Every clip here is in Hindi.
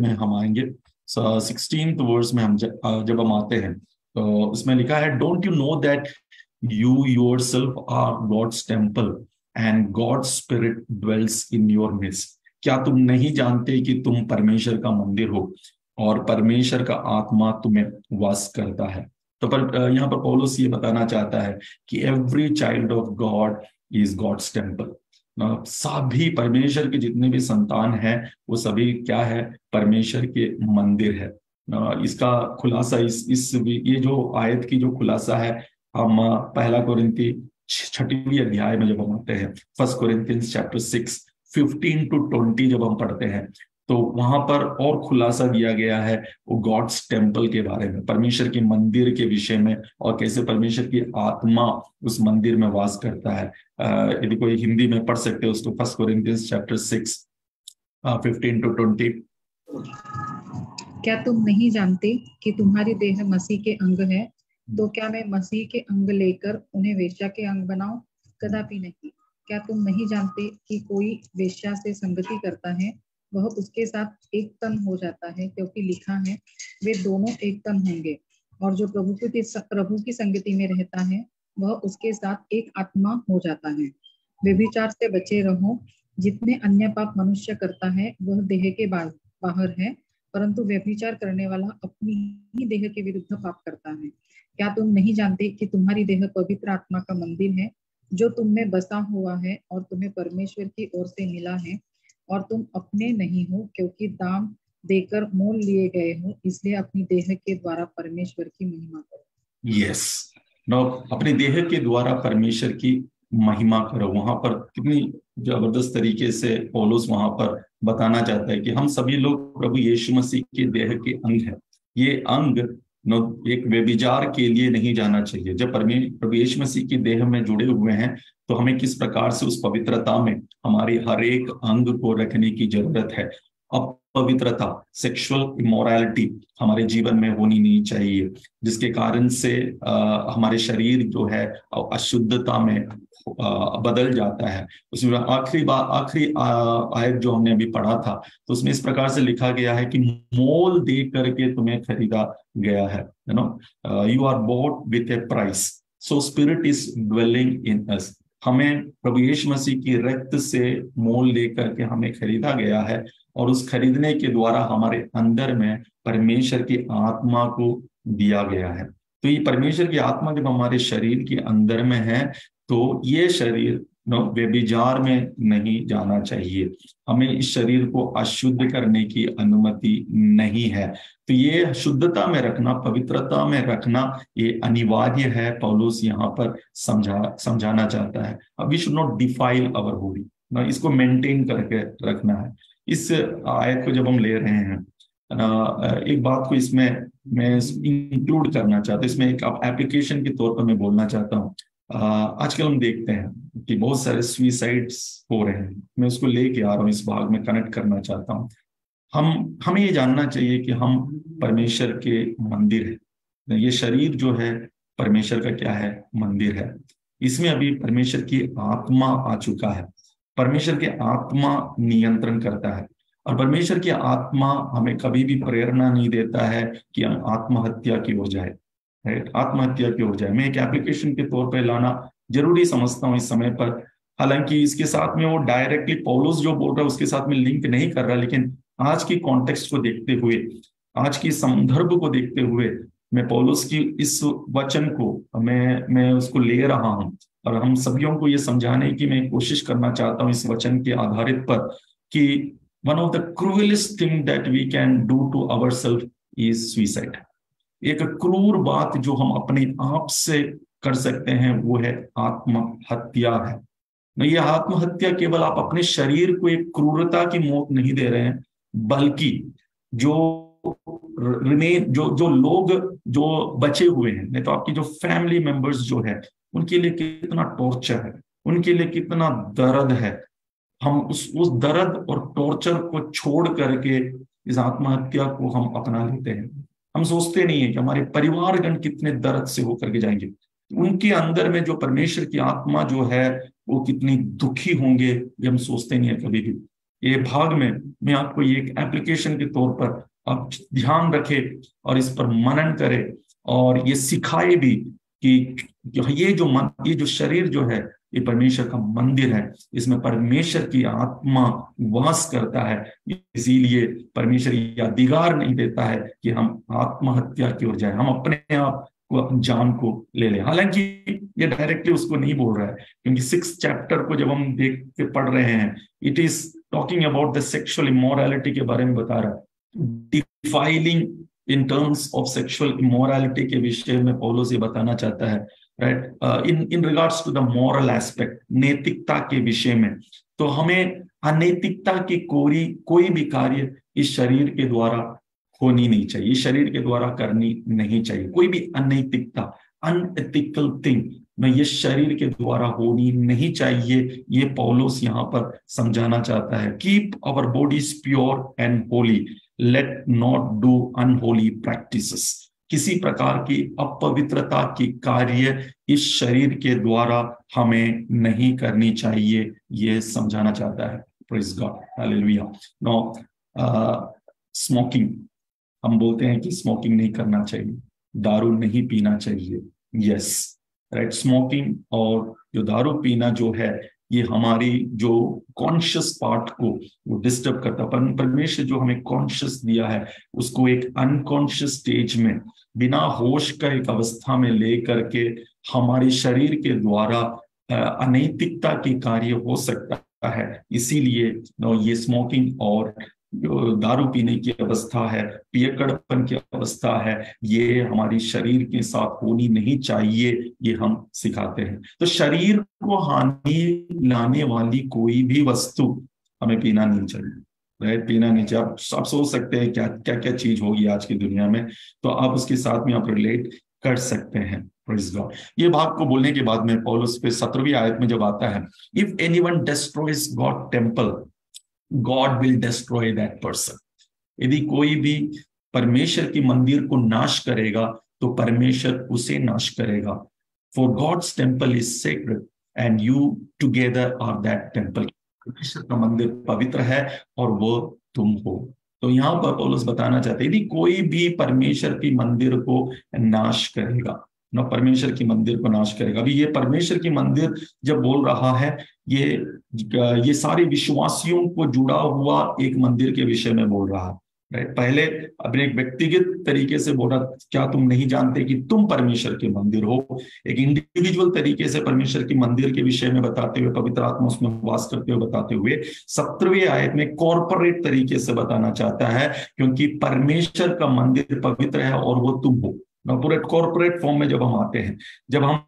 में हम आएंगे 16th वर्स में हम जब हम आते हैं तो इसमें लिखा है, don't you know that you yourself are God's temple and God's spirit dwells in your midst. क्या तुम नहीं जानते कि तुम परमेश्वर का मंदिर हो और परमेश्वर का आत्मा तुम्हें वास करता है। तो यहाँ पर पौलुस ये बताना चाहता है कि every child of God is God's temple. सभी परमेश्वर के जितने भी संतान हैं वो सभी क्या है, परमेश्वर के मंदिर है। इसका खुलासा इस ये जो आयत की जो खुलासा है, हम पहला कोरिन्थी 6वीं अध्याय में जब हम आते हैं, 1 Corinthians chapter 6 15 to 20 जब हम पढ़ते हैं तो वहां पर और खुलासा दिया गया है वो गॉड्स टेम्पल के बारे में, परमेश्वर के मंदिर के विषय में, और कैसे परमेश्वर की आत्मा उस मंदिर में वास करता है। यदि कोई हिंदी में पढ़ सकते हो उसको, 1 Corinthians chapter 6 15 to 20। क्या तुम नहीं जानते कि तुम्हारी देह मसीह के अंग है? तो क्या मैं मसीह के अंग लेकर उन्हें वेश्या के अंग बनाऊं? कदापि नहीं। क्या तुम नहीं जानते कि कोई वेश्या से संगति करता है वह उसके साथ एक तन हो जाता है, क्योंकि लिखा है वे दोनों एक तन होंगे। और जो प्रभु की संगति में रहता है वह उसके साथ एक आत्मा हो जाता है। व्यभिचार से बचे रहो। जितने अन्य पाप मनुष्य करता है वह देह के बाहर है, परंतु व्यभिचार करने वाला अपनी ही देह के विरुद्ध पाप करता है। क्या तुम नहीं जानते कि तुम्हारी देह पवित्र आत्मा का मंदिर है जो तुम में बसा हुआ है और तुम्हें परमेश्वर की ओर से मिला है, और तुम अपने नहीं हो क्योंकि दाम देकर मोल लिए गए हो, इसलिए अपनी देह के द्वारा परमेश्वर की महिमा करो। यस, नो, अपनी देह के द्वारा परमेश्वर की महिमा करो। वहां पर कितनी जबरदस्त तरीके से पौलुस वहां पर बताना चाहता है कि हम सभी लोग प्रभु यीशु मसीह के देह के अंग है। ये अंग एक व्यभिचार के लिए नहीं जाना चाहिए। जब प्रभु यीशु मसीह की देह में जुड़े हुए हैं तो हमें किस प्रकार से उस पवित्रता में हमारे हर एक अंग को रखने की जरूरत है। अपवित्रता, सेक्सुअल इमोरलिटी हमारे जीवन में होनी नहीं चाहिए, जिसके कारण से हमारे शरीर जो है अशुद्धता में बदल जाता है। उसमें आखिरी आयत जो हमने अभी पढ़ा था तो उसमें इस प्रकार से लिखा गया है कि मोल दे करके तुम्हें खरीदा गया है, you know, you are bought with a price, so spirit is dwelling in us. हमें प्रभु यीशु मसीह की रक्त से मोल लेकर के हमें खरीदा गया है, और उस खरीदने के द्वारा हमारे अंदर में परमेश्वर की आत्मा को दिया गया है। तो ये परमेश्वर की आत्मा जब हमारे शरीर के अंदर में है तो ये शरीर व्यभिचार में नहीं जाना चाहिए। हमें इस शरीर को अशुद्ध करने की अनुमति नहीं है। तो ये शुद्धता में रखना, पवित्रता में रखना ये अनिवार्य है। पौलुस यहाँ पर समझाना चाहता है, we should not defile our body, इसको मेंटेन करके रखना है। इस आयत को जब हम ले रहे हैं, एक बात को इसमें मैं इंक्लूड करना चाहता हूँ, इसमें एक एप्लीकेशन के तौर पर मैं बोलना चाहता हूँ। आजकल हम देखते हैं कि बहुत सारे सुइसाइड्स हो रहे हैं। मैं उसको लेके आ रहा हूँ, इस भाग में कनेक्ट करना चाहता हूँ। हमें ये जानना चाहिए कि हम परमेश्वर के मंदिर है। ये शरीर जो है परमेश्वर का क्या है, मंदिर है। इसमें अभी परमेश्वर की आत्मा आ चुका है। परमेश्वर की आत्मा नियंत्रण करता है, और परमेश्वर की आत्मा हमें कभी भी प्रेरणा नहीं देता है कि हम आत्महत्या की ओर जाए, आत्महत्या की ओर जाए। मैं एक एप्लीकेशन के तौर पर लाना जरूरी समझता हूँ इस समय पर। हालांकि इसके साथ में वो डायरेक्टली पौलुस जो बोल रहा है उसके साथ में लिंक नहीं कर रहा, लेकिन आज की कॉन्टेक्स्ट को देखते हुए, आज की संदर्भ को देखते हुए मैं पौलुस की इस वचन को मैं उसको ले रहा हूँ, और हम सभी को ये समझाने की मैं कोशिश करना चाहता हूँ इस वचन के आधारित पर कि one of the cruellest thing that we can do to ourselves is suicide. एक क्रूर बात जो हम अपने आप से कर सकते हैं वो है आत्महत्या है। ये आत्महत्या केवल आप अपने शरीर को एक क्रूरता की मौत नहीं दे रहे हैं, बल्कि जो जो लोग जो बचे हुए हैं, नहीं तो आपकी जो फैमिली मेंबर्स जो है उनके लिए कितना टॉर्चर है, उनके लिए कितना दर्द है। हम उस दर्द और टॉर्चर को छोड़ करके इस आत्महत्या को हम अपना लेते हैं। हम सोचते नहीं है कि हमारे परिवारगण कितने दर्द से होकर के जाएंगे, उनके अंदर में जो परमेश्वर की आत्मा जो है वो कितनी दुखी होंगे, ये हम सोचते नहीं है कभी भी। ये भाग में मैं आपको ये एक एप्लीकेशन के तौर पर आप ध्यान रखें और इस पर मनन करें और ये सिखाए भी कि ये जो शरीर जो है ये परमेश्वर का मंदिर है, इसमें परमेश्वर की आत्मा वास करता है। इसीलिए परमेश्वर यह अधिकार नहीं देता है कि हम आत्महत्या की ओर जाए, हम अपने आप को अपनी जान को ले लें। हालांकि ये डायरेक्टली उसको नहीं बोल रहा है, क्योंकि 6 चैप्टर को जब हम देख के पढ़ रहे हैं, it is talking about the sexual immorality के बारे में बता रहा है। Defiling in terms of sexual immorality के विषय में पौलुस ये बताना चाहता है, right, in regards to the moral aspect, नैतिकता के विषय में। तो हमें अनैतिकता की कोई भी कार्य इस शरीर के द्वारा होनी नहीं चाहिए, इस शरीर के द्वारा करनी नहीं चाहिए। कोई भी अनैतिकता, अनएथिकल थिंग में ये शरीर के द्वारा होनी नहीं चाहिए, ये पौलुस यहाँ पर समझाना चाहता है। Keep our bodies pure and holy, let not do unholy practices. किसी प्रकार की अपवित्रता की कार्य इस शरीर के द्वारा हमें नहीं करनी चाहिए, ये समझाना चाहता है। Praise God, hallelujah. Now smoking, हम बोलते हैं कि स्मोकिंग नहीं करना चाहिए, दारू नहीं पीना चाहिए। यस, राइट, स्मोकिंग और जो दारू पीना जो है ये हमारी जो कॉन्शियस पार्ट को वो डिस्टर्ब करता है। परमेश्वर जो हमें कॉन्शियस दिया है उसको एक अनकॉन्शियस स्टेज में, बिना होश का एक अवस्था में ले करके हमारे शरीर के द्वारा अनैतिकता के कार्य हो सकता है। इसीलिए ये स्मोकिंग और जो दारू पीने की अवस्था है, पियक्कड़पन की अवस्था है, ये हमारी शरीर के साथ होनी नहीं चाहिए, ये हम सिखाते हैं। तो शरीर को हानि लाने वाली कोई भी वस्तु हमें पीना नहीं चाहिए, राइट, पीना नहीं चाहिए। आप सोच सकते हैं क्या क्या क्या चीज होगी आज की दुनिया में, तो आप उसके साथ में आप रिलेट कर सकते हैं। Praise God. ये भाग को बोलने के बाद में पौलुस पे 17वीं आयत में जब आता है, if anyone destroys God temple, God will destroy that person. यदि कोई भी परमेश्वर की मंदिर को नाश करेगा तो परमेश्वर उसे नाश करेगा। For God's temple is sacred and you together are that temple. परमेश्वर का मंदिर पवित्र है और वो तुम हो। तो यहाँ पर पौलुस बताना चाहते हैं, यदि कोई भी परमेश्वर की मंदिर को नाश करेगा, ना परमेश्वर की मंदिर को नाश करेगा। अभी ये परमेश्वर की मंदिर जब बोल रहा है, ये सारे विश्वासियों को जुड़ा हुआ एक मंदिर के विषय में बोल रहा है, राइट। पहले अपने एक व्यक्तिगत तरीके से बोला, क्या तुम नहीं जानते कि तुम परमेश्वर के मंदिर हो। एक इंडिविजुअल तरीके से परमेश्वर की मंदिर के विषय में बताते हुए, पवित्र आत्मा उसमें वास करते हुए बताते हुए, 17वीं आयत में कॉर्पोरेट तरीके से बताना चाहता है, क्योंकि परमेश्वर का मंदिर पवित्र है और वो तुम हो। पूरे कॉर्पोरेट फॉर्म में जब हम आते हैं, जब हम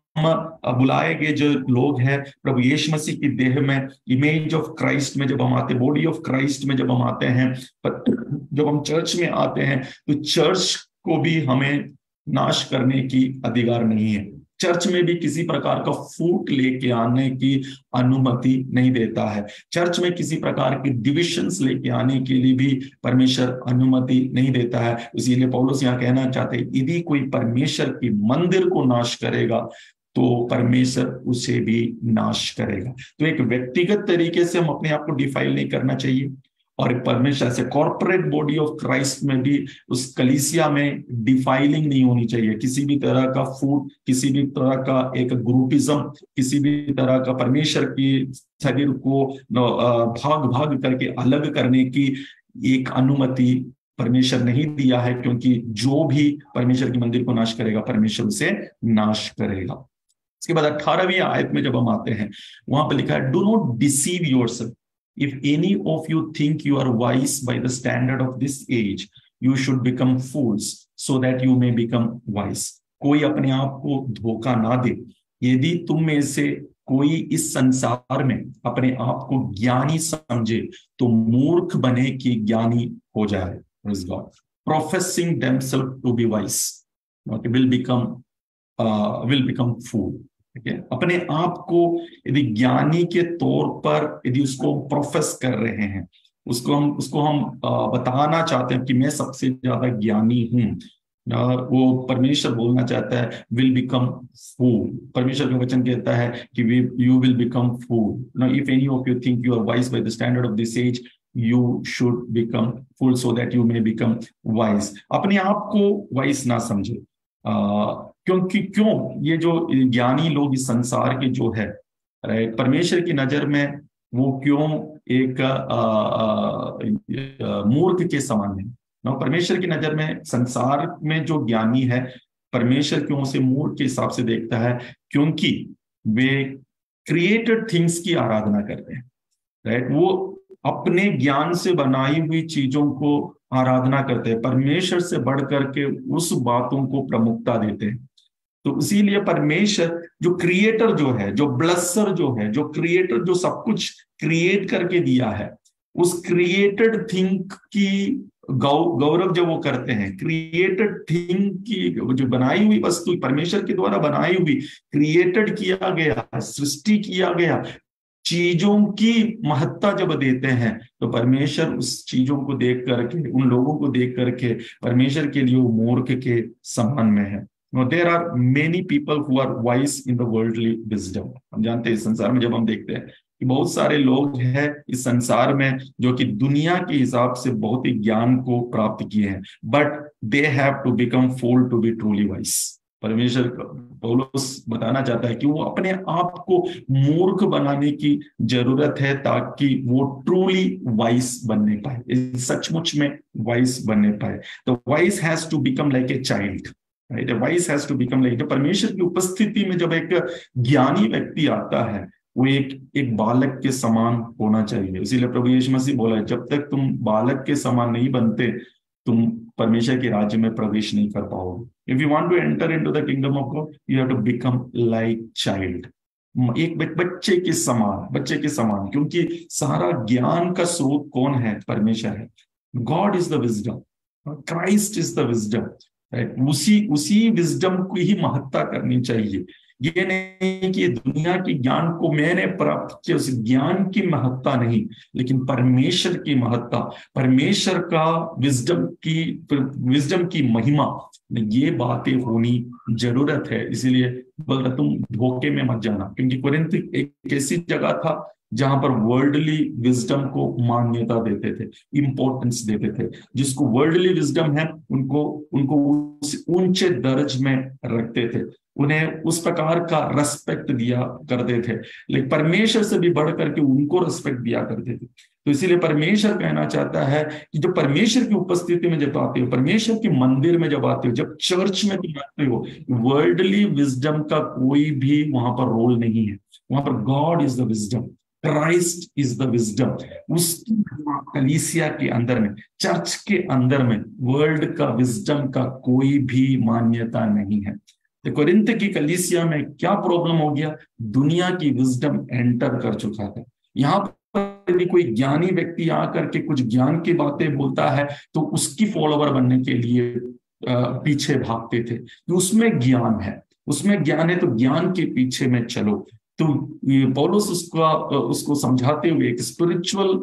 बुलाए गए जो लोग हैं प्रभु यीशु मसीह की देह में, इमेज ऑफ क्राइस्ट में जब हम आते, बॉडी ऑफ क्राइस्ट में जब हम आते हैं, जब हम चर्च में आते हैं, तो चर्च को भी हमें नाश करने की अधिकार नहीं है। चर्च में भी किसी प्रकार का फूट लेके आने की अनुमति नहीं देता है। चर्च में किसी प्रकार की डिविजन्स लेके आने के लिए भी परमेश्वर अनुमति नहीं देता है। इसीलिए पौलुस यहाँ कहना चाहते हैं, यदि कोई परमेश्वर की मंदिर को नाश करेगा तो परमेश्वर उसे भी नाश करेगा। तो एक व्यक्तिगत तरीके से हम अपने आप को डिफाइल नहीं करना चाहिए, और परमेश्वर से कॉर्पोरेट बॉडी ऑफ क्राइस्ट में भी उस कलीसिया में डिफाइलिंग नहीं होनी चाहिए। किसी भी तरह का फूड, किसी भी तरह का एक ग्रुपिज्म, किसी भी तरह का परमेश्वर की शरीर को भाग भाग करके अलग करने की एक अनुमति परमेश्वर नहीं दिया है, क्योंकि जो भी परमेश्वर के मंदिर को नाश करेगा परमेश्वर उसे नाश करेगा। इसके बाद 18वीं आयत में जब हम आते हैं, वहां पर लिखा है, do not deceive yourself, if any of you think you are wise by the standard of this age, you should become fools so that you may become wise. कोई अपने आप को धोखा ना दे। यदि तुम में से कोई इस संसार में अपने आप को ज्ञानी समझे तो मूर्ख बने कि ज्ञानी हो जाए। Praise God. Professing themselves to be wise, okay, will become fool. अपने आप को यदि ज्ञानी के तौर पर यदि उसको प्रोफेस कर रहे हैं, उसको हम बताना चाहते हैं कि मैं सबसे ज्यादा ज्ञानी हूं, वो परमेश्वर बोलना चाहता है विल बिकम फूल। परमेश्वर का वचन कहता है कि you will become fool. Now if any of you think you are wise by the standard of this age, you should become full so that you may become wise. अपने आप को वाइस ना समझे, क्योंकि क्यों ये जो ज्ञानी लोग इस संसार के जो है, परमेश्वर की नजर में वो क्यों एक मूर्ख के समान है। परमेश्वर की नजर में संसार में जो ज्ञानी है, परमेश्वर क्यों उसे मूर्ख के हिसाब से देखता है, क्योंकि वे क्रिएटेड थिंग्स की आराधना करते हैं, राइट। वो अपने ज्ञान से बनाई हुई चीजों को आराधना करते हैं, परमेश्वर से बढ़ करके उस बातों को प्रमुखता देते हैं। तो इसीलिए परमेश्वर जो क्रिएटर जो है, जो ब्लेसर जो है, जो क्रिएटर जो सब कुछ क्रिएट करके दिया है, उस क्रिएटेड थिंग की गौरव जब वो करते हैं, क्रिएटेड थिंग की जो बनाई हुई वस्तु, परमेश्वर के द्वारा बनाई हुई, क्रिएटेड किया गया, सृष्टि किया गया चीजों की महत्ता जब देते हैं, तो परमेश्वर उस चीजों को देख करके, उन लोगों को देख करके परमेश्वर के लिए वो मूर्ख के समान में है। There are many people who are wise in the worldly wisdom. हम जानते हैं इस संसार में जब हम देखते हैं कि बहुत सारे लोग हैं इस संसार में जो कि दुनिया के हिसाब से बहुत ही ज्ञान को प्राप्त किए हैं, but they have to become fool to be truly wise. परमेश्वर पौलुस बताना चाहता है कि वो अपने आप को मूर्ख बनाने की जरूरत है ताकि वो ट्रूली वाइस बनने पाए, सचमुच में वाइस बनने पाए। तो wise has to become like a child, right. Wise has to become like, जब परमेश्वर की उपस्थिति में जब एक ज्ञानी व्यक्ति आता है, वो एक बालक के समान होना चाहिए। इसीलिए प्रभु यीशु मसीह बोला, जब तक तुम बालक के समान नहीं बनते, तुम परमेश्वर के राज्य में प्रवेश नहीं कर पाओगे। If you want to enter into the kingdom of God, you have to become like child, एक बच्चे के समान, क्योंकि सारा ज्ञान का स्रोत कौन है? परमेश्वर है। God is the wisdom, Christ is the wisdom, उसी विजडम की ही महत्ता करनी चाहिए। ये नहीं कि दुनिया के ज्ञान को मैंने प्राप्त किया, उस ज्ञान की महत्ता नहीं, लेकिन परमेश्वर की महत्ता, परमेश्वर का विजडम की महिमा, ये बातें होनी जरूरत है। इसीलिए बोल रहा तुम धोखे में मत जाना, क्योंकि कुरिन्थ एक ऐसी जगह था जहां पर वर्ल्डली विजडम को मान्यता देते थे, इंपॉर्टेंस देते थे। जिसको वर्ल्डली विजडम है उनको ऊंचे दर्ज में रखते थे, उन्हें उस प्रकार का रेस्पेक्ट दिया करते थे, लेकिन परमेश्वर से भी बढ़ करके उनको रेस्पेक्ट दिया करते थे। तो इसीलिए परमेश्वर कहना चाहता है कि जब परमेश्वर की उपस्थिति में जब आते हो, परमेश्वर के मंदिर में जब आते हो, जब चर्च में तुम आते हो, वर्ल्डली विजडम का कोई भी वहां पर रोल नहीं है। वहां पर God is the wisdom, Christ is the wisdom. उस कलीसिया के अंदर में, चर्च के अंदर में वर्ल्ड का विजडम का कोई भी मान्यता नहीं है। तो कोरिन्थ की कलीसिया में क्या प्रॉब्लम हो गया? दुनिया की विजडम एंटर कर चुका था। यहाँ पर यदि कोई ज्ञानी व्यक्ति आकर के कुछ ज्ञान की बातें बोलता है तो उसकी फॉलोवर बनने के लिए पीछे भागते थे कि उसमें ज्ञान है, तो ज्ञान के पीछे में चलो। तो पौलुस उसको समझाते हुए एक स्पिरिचुअल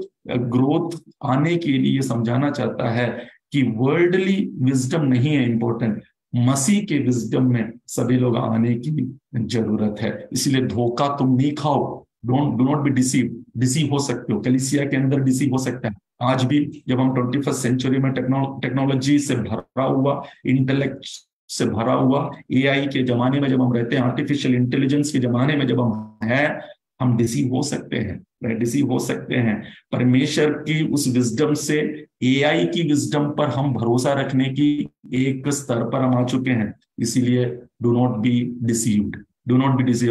ग्रोथ आने के लिए समझाना चाहता है कि वर्ल्डली विजडम नहीं है इंपॉर्टेंट, मसीह के विजडम में सभी लोग आने की जरूरत है। इसलिए धोखा तुम नहीं खाओ, डू नॉट बी डिसीव हो सकते हो, कलीसिया के अंदर डिसीव हो सकता है। आज भी जब हम 21st सेंचुरी में टेक्नोलॉजी से भरा हुआ, इंटेलेक्ट से भरा हुआ, एआई के जमाने में जब हम रहते हैं, आर्टिफिशियल इंटेलिजेंस के जमाने में जब हम हैं, हम डिसीव हो सकते हैं। परमेश्वर की उस विजडम से एआई की विजडम पर हम भरोसा रखने की एक स्तर पर हम आ चुके हैं। इसीलिए डू नॉट बी डिसीव्ड।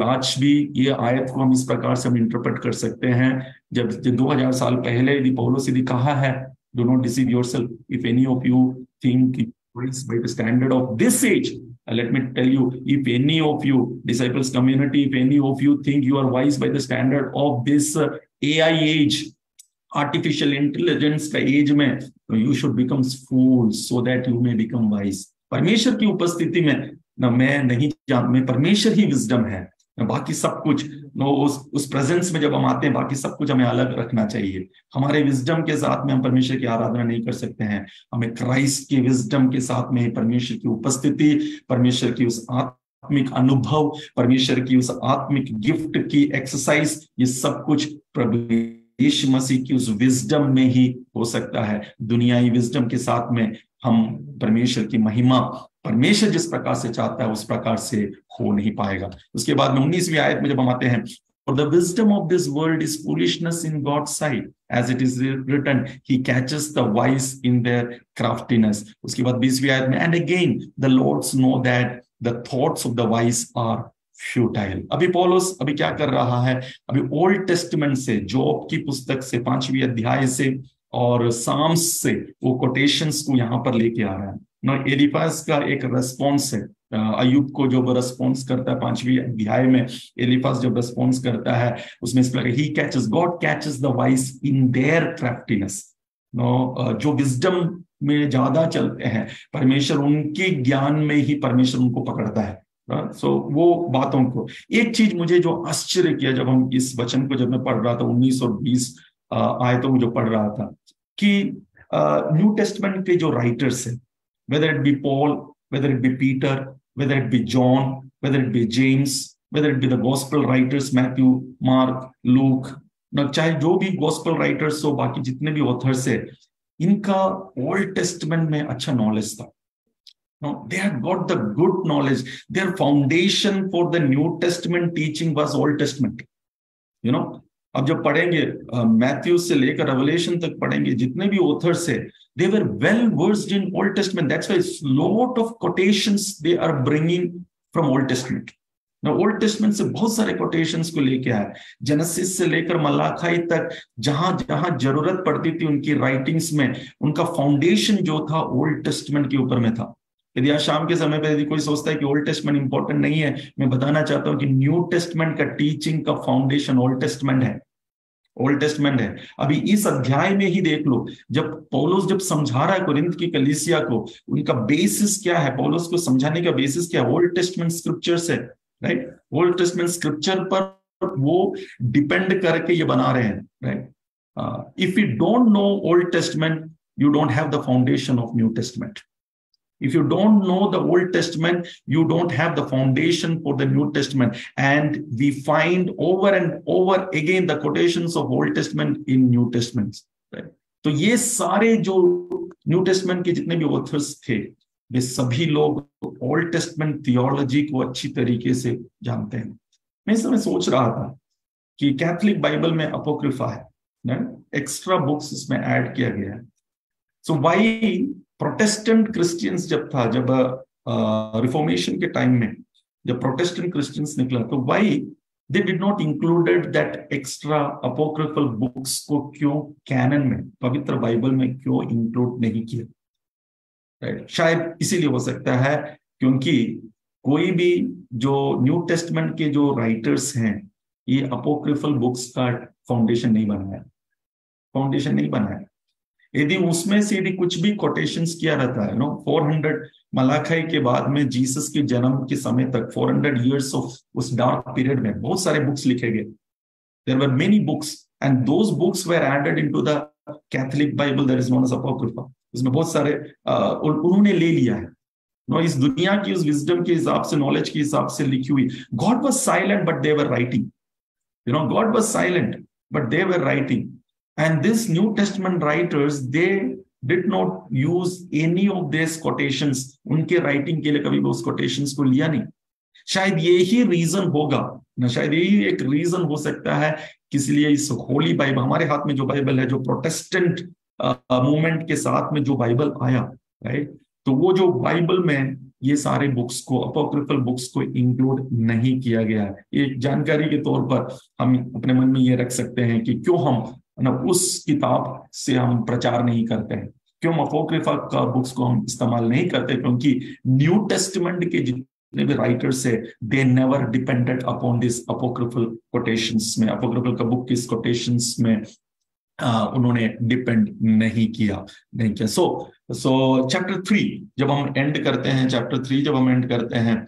आज भी ये आयत को हम इस प्रकार से हम इंटरप्रेट कर सकते हैं, जब 2000 साल पहले यदि पौलुस यदि कहा है, do not deceive yourself, if any of you think by the standard of this age, let me tell you, if any of you, disciples community, if any of you think you are wise by the standard of this AI age, artificial intelligence का एज में, you should become fools so that you may become wise। परमेश्वर की उपस्थिति में मैं परमेश्वर ही विजडम है, बाकी सब कुछ उस प्रेजेंस में जब हम आते हैं, बाकी सब कुछ हमें अलग रखना चाहिए। हमारे विजडम के साथ में हम परमेश्वर की आराधना नहीं कर सकते हैं। हमें क्राइस्ट के विजडम के साथ में परमेश्वर की उपस्थिति, परमेश्वर की उस आत्मिक अनुभव, परमेश्वर की उस आत्मिक गिफ्ट की एक्सरसाइज, ये सब कुछ प्रभु यीशु मसीह की उस विजडम में ही हो सकता है। दुनियाई विजडम के साथ में हम परमेश्वर की महिमा, परमेश्वर जिस प्रकार से चाहता है उस प्रकार से हो नहीं पाएगा। उसके बाद में 19वीं आयत में जब हम आते हैं, For the wisdom of this world is foolishness in God's sight, as it is written, He catches the wise in their craftiness. उसके बाद 20वीं आयत में, And again the Lords know that the thoughts of the wise are futile. अभी पौलुस अभी क्या कर रहा है, अभी ओल्ड टेस्टमेंट से, जोब की पुस्तक से, 5वीं अध्याय से और साम्स से वो कोटेशंस को यहाँ पर लेके आ रहा है ना। एलीफाज का एक रेस्पॉन्स है, अय्यूब को जब रेस्पॉन्स करता है 5वीं अध्याय में, एलीफाज जब रेस्पॉन्स करता है उसमें इस प्रकार, he catches, God catches the wise in their craftiness. No, जो विजडम में ज्यादा चलते हैं, परमेश्वर उनके ज्ञान में ही परमेश्वर उनको पकड़ता है। सो वो बातों को, एक चीज मुझे जो आश्चर्य किया जब हम इस वचन को, जब मैं पढ़ रहा था 19 और 20 आयतों में जो पढ़ रहा था, कि न्यू टेस्टमेंट के जो राइटर्स है, whether it be Paul, whether it be Peter, whether it be John, whether it be James, whether it be the gospel writers Matthew, Mark, Luke, चाहे जो भी gospel writers हो, बाकी जितने भी authors है, इनका ओल्ड टेस्टमेंट में अच्छा नॉलेज था। No, they had got the good knowledge. Their foundation for the New Testament teaching was Old Testament. You know, अब जब पढ़ेंगे मैथ्यू से लेकर रेवलेशन तक पढ़ेंगे, जितने भी ऑथर्स है, they were well versed in Old Testament. That's why lot of quotations they are bringing from Old Testament. Now Old Testament से बहुत सारे quotations को लेके आए, जेनेसिस से लेकर मलाखाई तक, जहां जहां जरूरत पड़ती थी उनकी राइटिंग्स में, उनका फाउंडेशन जो था ओल्ड टेस्टमेंट के ऊपर में था। यदि आज शाम के समय पे यदि कोई सोचता है कि ओल्ड टेस्टमेंट इंपॉर्टेंट नहीं है, मैं बताना चाहता हूं कि न्यू टेस्टमेंट का टीचिंग का फाउंडेशन ओल्ड टेस्टमेंट है, ओल्ड टेस्टमेंट है। अभी इस अध्याय में ही देख लो, जब पौलुस जब समझा रहा है कोरिन्थ की कलीसिया को, उनका बेसिस क्या है, पौलुस को समझाने का बेसिस क्या है, ओल्ड टेस्टमेंट स्क्रिप्चर्स है, राइट। ओल्ड टेस्टमेंट स्क्रिप्चर पर वो डिपेंड करके ये बना रहे हैं, right. If you don't know old testament, you don't have the foundation of New Testament. If you don't know the Old Testament, you don't have the foundation for the New Testament. And we find over and over again the quotations of Old Testament in New Testament. Right? तो ये सारे जो न्यू टेस्टमेंट के जितने भी ऑथर्स थे, वे सभी लोग ओल्ड टेस्टमेंट थियोलॉजी को अच्छी तरीके से जानते हैं। मैं इस समय सोच रहा था कि कैथोलिक बाइबल में अपोक्रिफा है, एक्स्ट्रा बुक्स इसमें ऐड किया गया है। सो वाई प्रोटेस्टेंट क्रिश्चियंस जब था, जब रिफॉर्मेशन के टाइम में जब प्रोटेस्टेंट क्रिश्चियंस निकला, तो why they did not included that extra apocryphal books को क्यों कैनन में, पवित्र बाइबल में क्यों इंक्लूड नहीं किया? राइट, शायद इसीलिए हो सकता है क्योंकि कोई भी जो न्यू टेस्टमेंट के जो राइटर्स हैं, ये अपोक्रिफल बुक्स का फाउंडेशन नहीं बनाया, फाउंडेशन नहीं बनाया। यदि उसमें से यदि कुछ भी कोटेशंस किया रहता है, 400 मलाखाई के बाद में जीसस के जन्म के समय तक 400 इयर्स ऑफ उस डार्क पीरियड में बहुत सारे बुक्स लिखे गए। There were many books and those books were added into the Catholic Bible, that is known as Apocrypha. उसमें बहुत सारे उन्होंने ले लिया है, इस दुनिया की उस विजडम के हिसाब से, नॉलेज के हिसाब से लिखी हुई। God was silent but they were writing, God was silent but they were writing. And these New Testament writers, they did not use any of these quotations. उनके राइटिंग के लिए कभी भी उस quotations को लिया नहीं। शायद यही रीजन होगा ना, शायद यही एक रीजन हो सकता है किस लिए इस होली बाइबल, हमारे हाथ में जो बाइबल है, जो प्रोटेस्टेंट मूवमेंट के साथ में जो बाइबल आया, राइट, तो वो जो बाइबल में ये सारे बुक्स को, अपोक्रिफल बुक्स को इंक्लूड नहीं किया गया है। एक जानकारी के तौर पर हम अपने मन में ये रख सकते हैं कि क्यों हम उस किताब से हम प्रचार नहीं करते हैं, क्यों अपोक्रिफा का बुक्स को हम इस्तेमाल नहीं करते, क्योंकि न्यू टेस्टमेंट के जितने भी राइटर्स है, they never depended upon this apocryphal quotations में, अपोक्रिफल का बुक किस कोटेशंस में उन्होंने डिपेंड नहीं किया। सो चैप्टर 3 जब हम एंड करते हैं, चैप्टर 3 जब हम एंड करते हैं,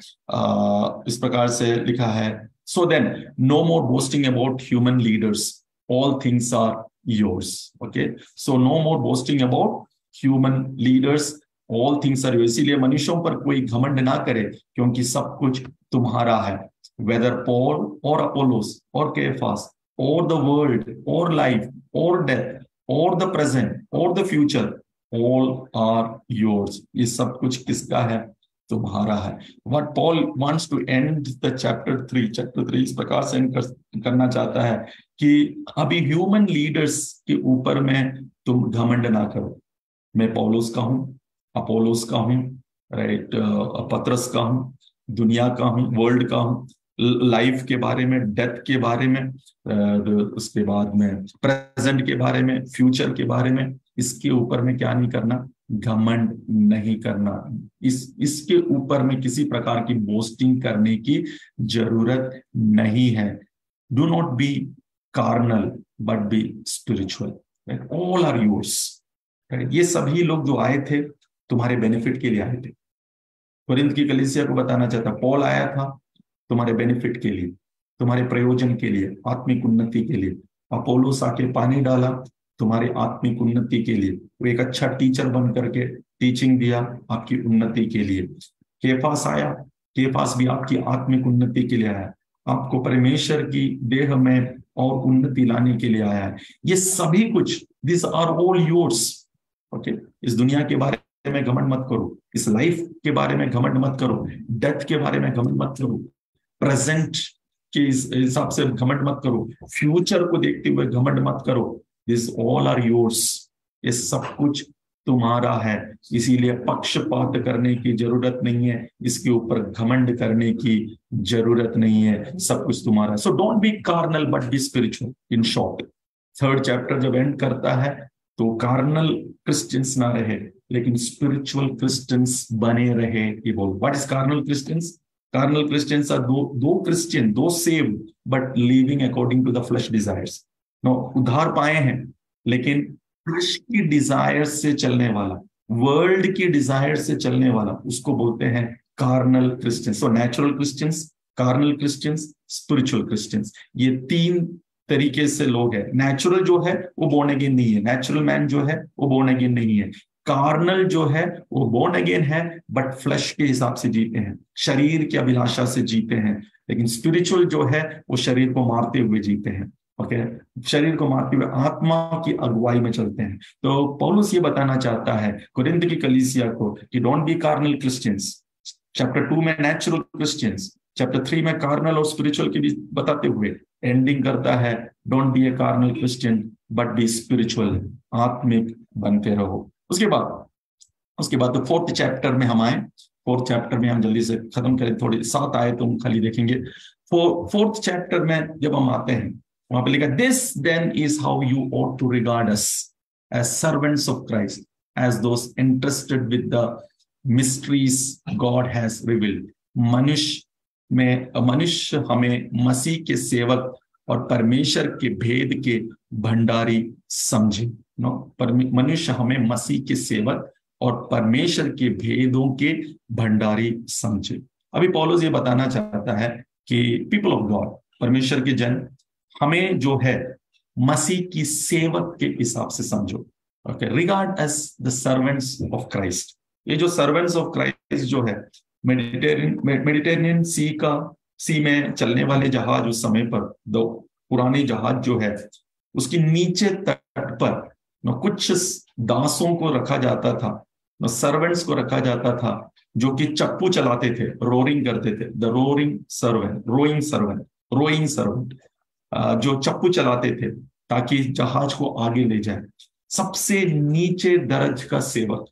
इस प्रकार से लिखा है, so then no more boasting about human leaders, all things are yours. Okay, so no more boasting about human leaders, all things are yours. इसीलिए मनुष्यों पर कोई घमंड ना करे, क्योंकि सब कुछ तुम्हारा है। Whether Paul or Apollos or Cephas or the world, or life, or death, or the present, or the future, all are yours. ये सब कुछ किसका है? तुम्हारा है. What Paul wants to end the chapter 3 इस प्रकार से करना चाहता है कि अभी ह्यूमन लीडर्स के ऊपर में तुम घमंड ना करो. मैं पौलुस का हूं, अपोलोस का हूं, राइट, पतरस का हूं, दुनिया का हूं, वर्ल्ड का हूं, लाइफ के बारे में, डेथ के बारे में, उसके बाद में प्रेजेंट के बारे में, फ्यूचर के बारे में, इसके ऊपर में क्या नहीं करना? घमंड नहीं करना. इसके ऊपर में किसी प्रकार की बोस्टिंग करने की जरूरत नहीं है. Do not be carnal but be spiritual. All are yours. ये सभी लोग जो आए थे तुम्हारे बेनिफिट के लिए आए थे. कोरिन्थ की कलीसिया को बताना चाहता, पॉल आया था तुम्हारे बेनिफिट के लिए, तुम्हारे प्रयोजन के लिए, आत्मिक उन्नति के लिए. अपोलोस आके पानी डाला तुम्हारे आत्मिक उन्नति के लिए. वो एक अच्छा टीचर बन करके टीचिंग दिया आपकी उन्नति के लिए. केफास आया, केफास भी आपकी आत्मिक उन्नति के लिए आया, आपको परमेश्वर की देह में और उन्नति लाने के लिए आया है. ये सभी कुछ, this are all yours. Okay, इस दुनिया के बारे में घमंड मत करो, इस लाइफ के बारे में घमंड मत करो, डेथ के बारे में घमंड मत करो, प्रेजेंट के हिसाब से घमंड मत करो, फ्यूचर को देखते हुए घमंड मत करो. This all are yours. ये सब कुछ तुम्हारा है. इसीलिए पक्षपात करने की जरूरत नहीं है, इसके ऊपर घमंड करने की जरूरत नहीं है. सब कुछ तुम्हारा. So don't be carnal but be spiritual. In short, 3rd chapter जब एंड करता है तो कार्नल क्रिश्चियंस ना रहे लेकिन स्पिरिचुअल क्रिश्चियंस बने रहे. ये बोल, what is carnal Christians? Carnal Christians are though Christian, though saved but living according to the flesh desires. No, उद्धार पाए हैं लेकिन फ्लैश की डिजायर से चलने वाला, वर्ल्ड की डिजायर से चलने वाला, उसको बोलते हैं carnal Christians. So natural Christians, carnal Christians, spiritual Christians, ये 3 तरीके से लोग हैं. नेचुरल जो है वो बोर्न अगेन नहीं है, नेचुरल मैन जो है वो बोर्न अगेन नहीं है. कार्नल जो है वो बोर्न अगेन है बट फ्लैश के हिसाब से जीते हैं, शरीर की अभिलाषा से जीते हैं. लेकिन स्पिरिचुअल जो है वो शरीर को मारते हुए जीते हैं. ओके, शरीर को मारते हुए आत्मा की अगुवाई में चलते हैं. तो पौलुस ये बताना चाहता है कोरिन्थ की कलीसिया को कि don't be carnal Christians. Chapter 2 में नेचुरल क्रिश्चियंस, चैप्टर 3 में कार्नल और स्पिरिचुअल के बीच बताते हुए एंडिंग करता है, don't be A carnal Christian but be spiritual. आत्मिक बनते रहो. उसके बाद तो 4th चैप्टर में हम आए. 4th चैप्टर में हम जल्दी से खत्म करें, थोड़ी 7 आए तो हम खाली देखेंगे. 4th चैप्टर में जब हम आते हैं वहां पे लिखा, this then is how you ought to regard us as servants of Christ, as those interested with the mysteries God has revealed. मनुष्य हमें मसीह के सेवक और परमेश्वर के भेद के भंडारी समझे. मनुष्य हमें मसीह के सेवक और परमेश्वर के भेदों के भंडारी समझे. अभी पौलुस ये बताना चाहता है कि पीपल ऑफ गॉड, परमेश्वर के जन, हमें जो है मसीह की सेवक के हिसाब से समझो. Okay, regard as the servants of Christ. ये जो सर्वेंट्स ऑफ क्राइस्ट जो है, मेडिटेरियन सी में चलने वाले जहाज, उस समय पर दो पुराने जहाज जो है उसकी नीचे तट पर कुछ दासों को रखा जाता था, सर्वेंट्स को रखा जाता था जो कि चप्पू चलाते थे, रोरिंग करते थे. द रोइंग सर्वेंट जो चप्पू चलाते थे ताकि जहाज को आगे ले जाए. सबसे नीचे दर्ज का सेवक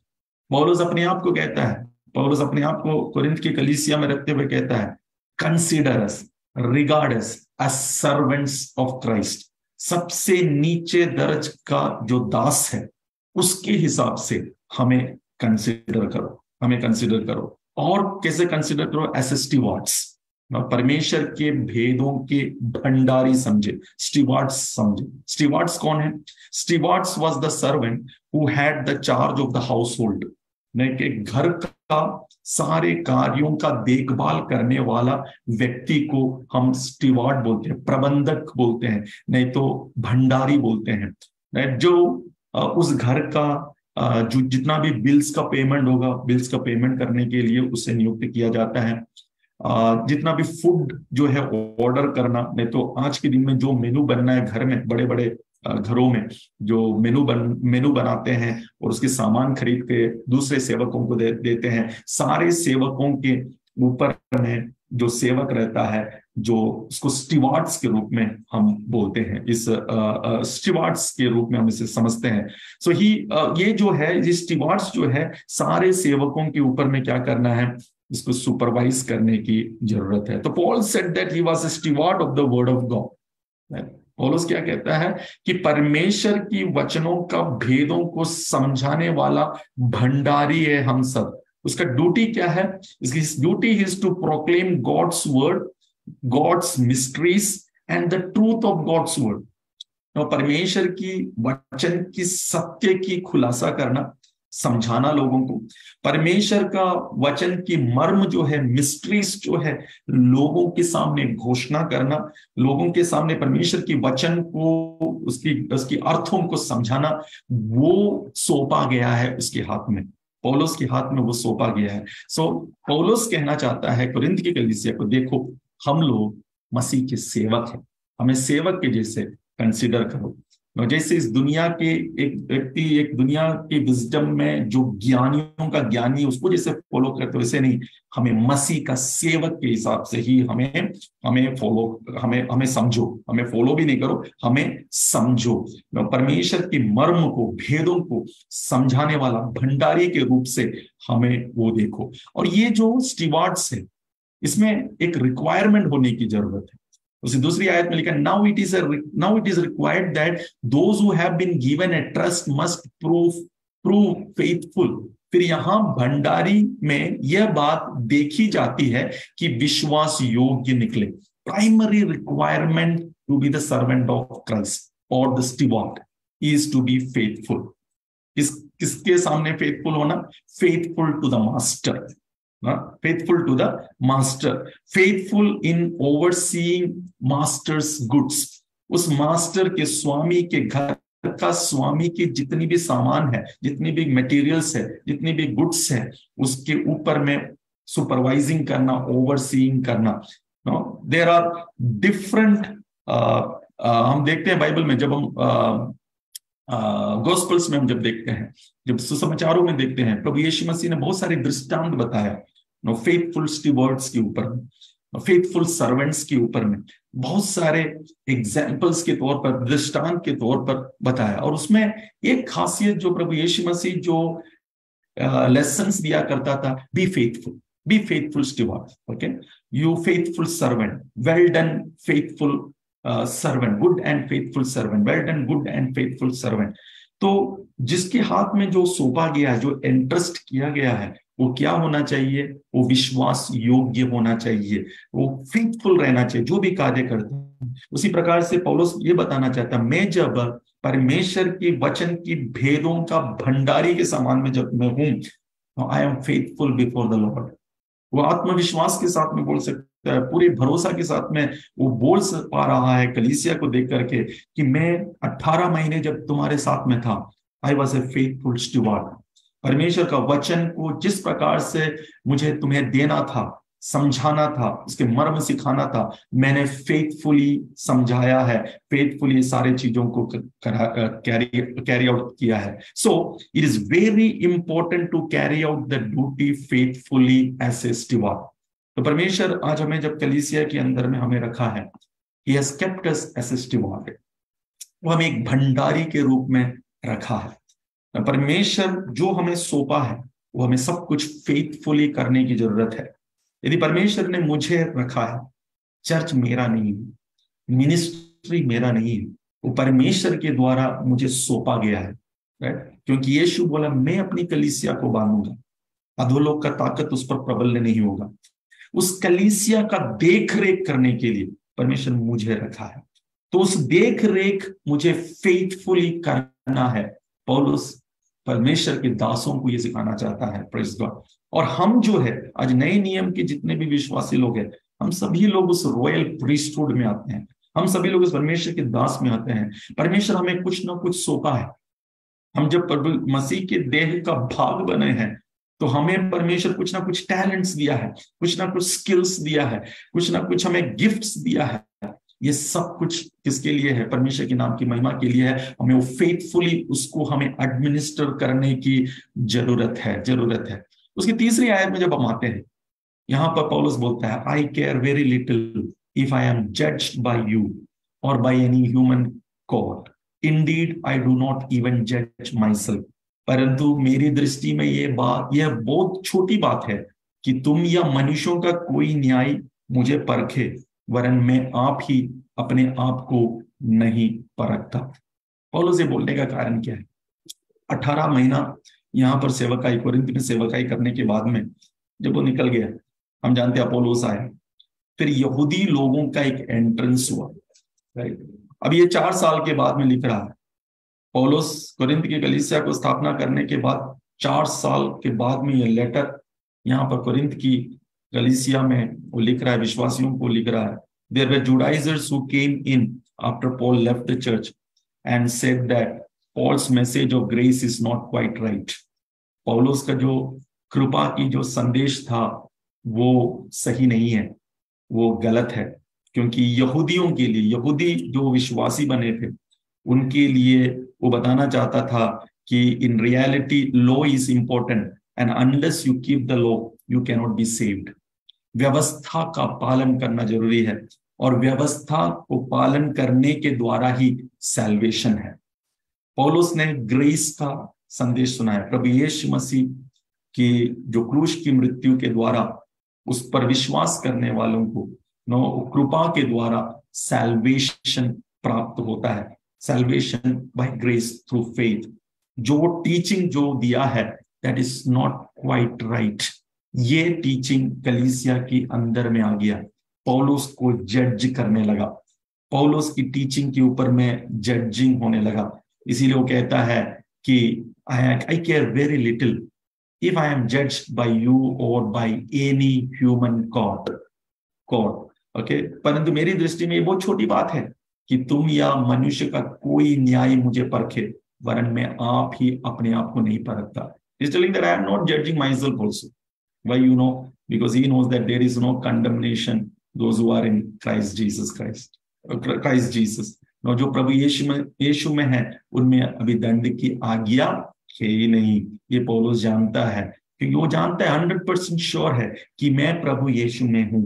पौलुस अपने आप को कहता है. पौलुस अपने आप को कोरिन्थ की कलीसिया में रखते हुए कहता है, consider us, regard us as servants of Christ. सबसे नीचे दर्ज का जो दास है उसके हिसाब से हमें कंसीडर करो. और कैसे कंसीडर करो? एज स्टीवार्ड्स, परमेश्वर के भेदों के भंडारी समझे. स्टीवार्ड्स कौन है? Stewards was the servant who had the charge of the household. कि घर का सारे कार्यों का देखभाल करने वाला व्यक्ति को हम स्टीवार्ड बोलते हैं, प्रबंधक बोलते हैं, नहीं तो भंडारी बोलते हैं. जो उस घर का जो जितना भी बिल्स का पेमेंट होगा, बिल्स का पेमेंट करने के लिए उसे नियुक्त किया जाता है. जितना भी फूड जो है ऑर्डर करना, नहीं तो आज के दिन में जो मेनू बनना है घर में, बड़े बड़े घरों में जो मेनू बनाते हैं और उसके सामान खरीद के दूसरे सेवकों को देते हैं, सारे सेवकों के ऊपर में जो सेवक रहता है, जो उसको स्टीवार्ड्स के रूप में हम बोलते हैं, इस स्टीवार्ड्स के रूप में हम इसे समझते हैं। सो ये जो है, ये स्टीवार्ड्स जो है, सारे सेवकों के ऊपर में क्या करना है, इसको सुपरवाइज करने की जरूरत है। तो Paul said that he was a steward of the word of God. पौलुस क्या कहता है कि परमेश्वर की वचनों का भेदों को समझाने वाला भंडारी है हम सब। उसका ड्यूटी क्या है? His duty is to proclaim God's word, God's mysteries and the truth of God's word। तो परमेश्वर की वचन की सत्य की खुलासा करना, समझाना लोगों को, परमेश्वर का वचन की मर्म जो है, मिस्ट्रीज जो है, लोगों के सामने घोषणा करना, लोगों के सामने परमेश्वर की वचन को, उसकी अर्थों को समझाना, वो सौंपा गया है उसके हाथ में, पौलुस के हाथ में वो सौंपा गया है। सो पौलुस कहना चाहता है कोरिन्थ की कलीसिया को, देखो हम लोग मसीह के सेवक हैं, हमें सेवक के जैसे कंसीडर करो। जैसे इस दुनिया के एक व्यक्ति, एक दुनिया की विजडम में जो ज्ञानियों का ज्ञानी उसको जैसे फॉलो करते, वैसे नहीं, हमें मसीह का सेवक के हिसाब से ही हमें फॉलो, हमें समझो, हमें फॉलो भी नहीं करो, हमें समझो। परमेश्वर की मर्म को, भेदों को समझाने वाला भंडारी के रूप से हमें वो देखो। और ये जो स्टीवार्ड्स है, इसमें एक रिक्वायरमेंट होने की जरूरत है। उसी दूसरी आयत में लिखा, now it is required that those who have been given a trust must prove faithful. फिर यहां भंडारी में यह बात देखी जाती है कि विश्वास योग्य निकले। Primary requirement to be the servant of Christ और the steward is to be faithful. किसके सामने फेथफुल होना? Faithful to the master, faithful to the master, faithful in overseeing master's goods। उस मास्टर के, स्वामी के घर का स्वामी की जितनी भी सामान है, जितनी भी मटेरियल्स है, जितनी भी गुड्स है, उसके ऊपर में सुपरवाइजिंग करना, ओवरसीइंग करना। देयर आर डिफरेंट, हम देखते हैं बाइबल में, जब हम गॉस्पेल्स में हम जब देखते हैं, जब सुसमाचारों में देखते हैं, प्रभु यीशु मसीह ने बहुत सारे दृष्टांत बताया फेथफुल स्टीवर्ड्स के ऊपर, फेथफुल सर्वेंट्स के ऊपर में, बहुत सारे एग्जाम्पल्स के तौर पर, दृष्टांत के तौर पर बताया। और उसमें एक खासियत जो प्रभु यीशु मसीह जो लेसन्स दिया करता था, be faithful steward, okay, you faithful servant, well done faithful servant, good and faithful servant, well done good and faithful servant. तो जिसके हाथ में जो सौंपा गया है, जो एंट्रस्ट किया गया है, वो क्या होना चाहिए? वो विश्वास योग्य होना चाहिए, वो फेथफुल रहना चाहिए जो भी कार्य करता है। उसी प्रकार से पौलुस ये बताना चाहता है, मैं जब परमेश्वर के वचन की भेदों का भंडारी के समान में जब मैं हूं, I am faithful before the Lord. वो आत्मविश्वास के साथ में बोल सकता है, पूरे भरोसा के साथ में वो बोल पा रहा है कलीसिया को देख करके कि मैं 18 महीने जब तुम्हारे साथ में था, I was a faithful steward. परमेश्वर का वचन को जिस प्रकार से मुझे तुम्हें देना था, समझाना था, उसके मर्म सिखाना था, मैंने फेथफुली समझाया है, फेथफुली सारे चीजों को कैरी आउट किया है। So it is very important to carry out the duty faithfully as a steward. तो परमेश्वर आज हमें जब कलीसिया के अंदर में हमें रखा है, he has kept us as a steward, वो हमें एक भंडारी के रूप में रखा है। परमेश्वर जो हमें सौंपा है, वो हमें सब कुछ फेथफुली करने की जरूरत है। यदि परमेश्वर ने मुझे रखा है, चर्च मेरा नहीं है, मिनिस्ट्री मेरा नहीं है, वो परमेश्वर के द्वारा मुझे सौंपा गया है, राइट? क्योंकि यीशु बोला, मैं अपनी कलीसिया को बांधूंगा, अधोलोक का ताकत उस पर प्रबल नहीं होगा। उस कलीसिया का देख रेख करने के लिए परमेश्वर मुझे रखा है, तो उस देख रेख मुझे फेथफुली करना है। पौलुस परमेश्वर के दासों को ये सिखाना चाहता है, प्रेज़ गॉड। और हम जो है आज नए नियम के जितने भी विश्वासी लोग हैं, हम सभी लोग उस रॉयल प्रीस्टहुड में आते हैं, हम सभी लोग उस परमेश्वर के दास में आते हैं। परमेश्वर हमें कुछ ना कुछ सौंपा है। हम जब प्रभु मसीह के देह का भाग बने हैं, तो हमें परमेश्वर कुछ ना कुछ टैलेंट्स दिया है, कुछ ना कुछ स्किल्स दिया है, कुछ ना कुछ हमें गिफ्ट्स दिया है। ये सब कुछ किसके लिए है? परमेश्वर के नाम की महिमा के लिए है। हमें वो फेथफुली उसको हमें एडमिनिस्टर करने की जरूरत है। उसकी तीसरी आयत में जब हम आते हैं, यहां पर पौलुस बोलता है, I care very little if I am judged by you और by any human court, indeed I do not even जज माई सेल्फ। परंतु मेरी दृष्टि में यह बहुत छोटी बात है कि तुम या मनुष्यों का कोई न्याय मुझे परखे, वरन मैं आप ही अपने आप को नहीं परखता। पौलुस ये बोलने का कारण क्या है? 18 महीना यहां पर सेवकाई, कोरिन्थ में सेवकाई करने के बाद में जब वो निकल गया, हम जानते हैं अपोलोस आया, फिर यहूदी लोगों का एक एंट्रेंस हुआ, राइट। अब ये 4 साल के बाद में लिख रहा है पौलुस कोरिन्थ की कलीसिया को स्थापना करने के बाद 4 साल के बाद में ये लेटर यहाँ पर कोरिन्थ की कलीसिया में वो लिख रहा है, विश्वासियों को लिख रहा है। There were Judaizers who came in after Paul left the church and said that Paul's message of grace is not quite right. पौलुस का जो कृपा की जो संदेश था वो सही नहीं है, वो गलत है। क्योंकि यहूदियों के लिए, यहूदी जो विश्वासी बने थे उनके लिए वो बताना चाहता था कि in reality law is important and unless you keep the law you can not be saved. व्यवस्था का पालन करना जरूरी है और व्यवस्था को पालन करने के द्वारा ही सैल्वेशन है। पौलुस ने ग्रेस का संदेश सुनाया, प्रभु यीशु मसीह की जो क्रूस की मृत्यु के द्वारा उस पर विश्वास करने वालों को कृपा के द्वारा सैल्वेशन प्राप्त होता है, salvation by grace through faith. जो टीचिंग जो दिया है that is not quite right, ये टीचिंग कलीसिया के अंदर में आ गया, पौलुस को जज करने लगा, पौलुस की टीचिंग के ऊपर में जजिंग होने लगा। इसीलिए वो कहता है कि I care very little if I am judged by you और by any human court. Okay, परंतु मेरी दृष्टि में ये बहुत छोटी बात है कि तुम या मनुष्य का कोई न्याय मुझे परखे, वरन मैं आप ही अपने आप को नहीं परखता। He's telling that I am not judging myself also. Why, you know? Because he knows that there is no condemnation those who are in Christ Jesus. No, जो प्रभु यीशु में है उनमें अभी दंड की आज्ञा है ही नहीं। ये पौलुस जानता है, क्योंकि वो जानता है, 100% श्योर है कि मैं प्रभु यीशु में हूँ,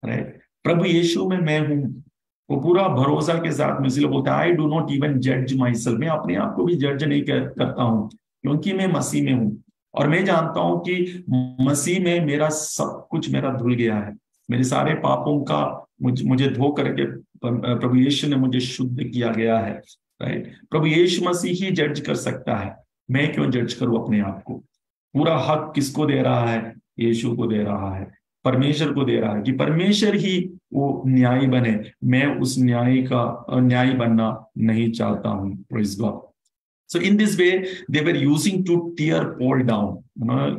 राइट। प्रभु यीशु में मैं हूँ, वो पूरा भरोसा के साथ में इसलिए बोलता है आई डू नॉट इवन जज माई सेल्फ। मैं अपने आप को भी जज नहीं करता हूँ, क्योंकि मैं मसीह में हूँ और मैं जानता हूं कि मसीह में मेरा सब कुछ मेरा धुल गया है, मेरे सारे पापों का मुझे धो करके प्रभु यीशु ने मुझे शुद्ध किया गया है, राइट। प्रभु यीशु मसीह ही जज कर सकता है, मैं क्यों जज करूं अपने आप को। पूरा हक किसको दे रहा है? यीशु को दे रहा है, परमेश्वर को दे रहा है कि परमेश्वर ही वो न्यायी बने। मैं उस न्यायी बनना नहीं चाहता हूं। Praise God. So in this way they were using to tear Paul down.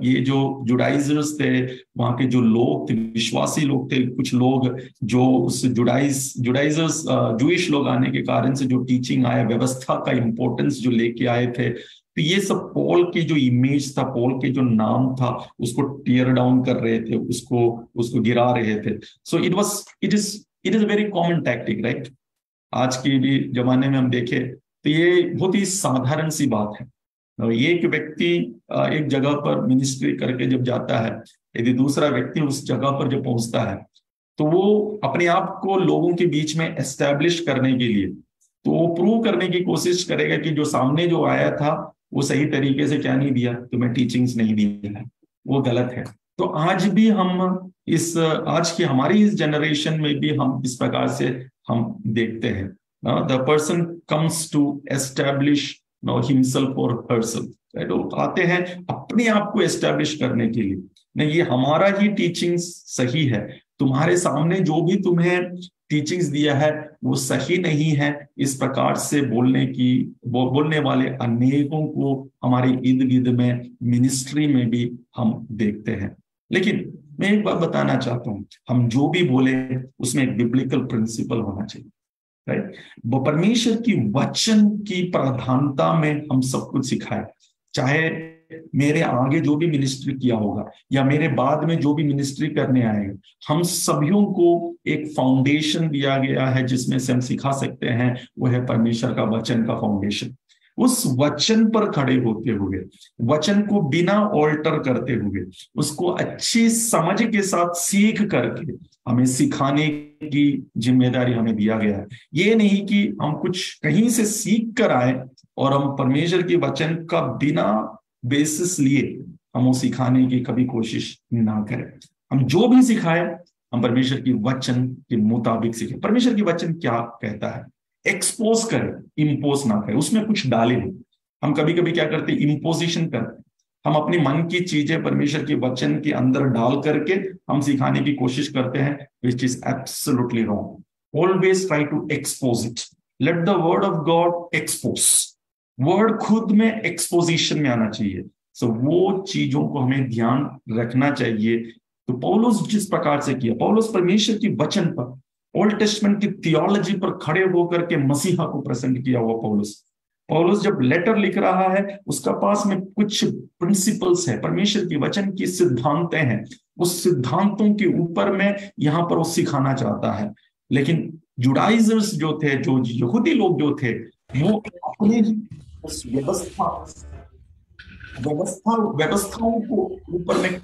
ये जो जुडाइजर्स थे, वहां के जो लोग थे, विश्वासी लोग थे, कुछ लोग जो उस जुडाइजर्स जूइश लोग आने के कारण से जो टीचिंग आया, व्यवस्था का इंपॉर्टेंस जो लेके आए थे, तो ये सब पॉल की जो इमेज था, पॉल के जो नाम था, उसको टियर डाउन कर रहे थे, उसको गिरा रहे थे। सो it is a very common tactic, right. आज के भी जमाने में हम देखें तो ये बहुत ही साधारण सी बात है। एक व्यक्ति एक जगह पर मिनिस्ट्री करके जब जाता है, यदि दूसरा व्यक्ति उस जगह पर जब पहुंचता है तो वो अपने आप को लोगों के बीच में एस्टैब्लिश करने के लिए तो वो प्रूव करने की कोशिश करेगा कि जो सामने जो आया था वो सही तरीके से क्या नहीं दिया, तुम्हें टीचिंग्स नहीं दी है, वो गलत है। तो आज भी हम आज की हमारी इस जनरेशन में भी हम इस प्रकार से हम देखते हैं। The person comes to establish himself or herself, right? वो आते हैं अपने आप को एस्टैब्लिश करने के लिए, नहीं ये हमारा ही टीचिंग सही है, तुम्हारे सामने जो भी तुम्हें टीचिंग्स दिया है वो सही नहीं है, इस प्रकार से बोलने वाले अनेकों को हमारे इर्द गिर्द में मिनिस्ट्री में भी हम देखते हैं। लेकिन मैं एक बात बताना चाहता हूं, हम जो भी बोले उसमें एक बिब्लिकल प्रिंसिपल होना चाहिए, राइट। परमेश्वर की वचन की प्रधानता में हम सब कुछ सिखाए, चाहे मेरे आगे जो भी मिनिस्ट्री किया होगा या मेरे बाद में जो भी मिनिस्ट्री करने आएगा, हम सभियों को एक फाउंडेशन दिया गया है जिसमें से हम सिखा सकते हैं, वो है परमेश्वर का वचन का फाउंडेशन। उस वचन पर खड़े होते हुए, वचन को बिना ऑल्टर करते हुए, उसको अच्छी समझ के साथ सीख करके हमें सिखाने की जिम्मेदारी हमें दिया गया है। ये नहीं कि हम कुछ कहीं से सीख कर आए और हम परमेश्वर के वचन का बिना बेसिस लिए हम वो सिखाने की कभी कोशिश ना करें। हम जो भी सिखाए हम परमेश्वर की वचन के मुताबिक सीखें। परमेश्वर की वचन क्या कहता है, एक्सपोज करें, इम्पोज ना करें, उसमें कुछ डाले नहीं। हम कभी कभी क्या करते हैं, इम्पोजिशन करते हैं। हम अपनी मन की चीजें परमेश्वर के वचन के अंदर डाल करके हम सिखाने की कोशिश करते हैं, which is absolutely wrong. Always try to expose it. Let the word of God expose. Word खुद में एक्सपोजिशन में आना चाहिए। सो वो चीजों को हमें ध्यान रखना चाहिए। तो पौलुस जिस प्रकार से किया, पौलुस परमेश्वर की वचन पर, ओल्ड टेस्टमेंट की थियोलॉजी पर खड़े होकर के मसीहा को प्रेजेंट किया हुआ पौलुस जब लेटर लिख रहा है, उसका पास में कुछ प्रिंसिपल्स है, परमेश्वर की वचन की सिद्धांतें हैं। उस सिद्धांतों के ऊपर में यहां पर वो सिखाना चाहता है। लेकिन जुडाइजर्स जो थे, जो यहूदी लोग जो थे, वो अपने उस व्यवस्थाओं को ऊपर में,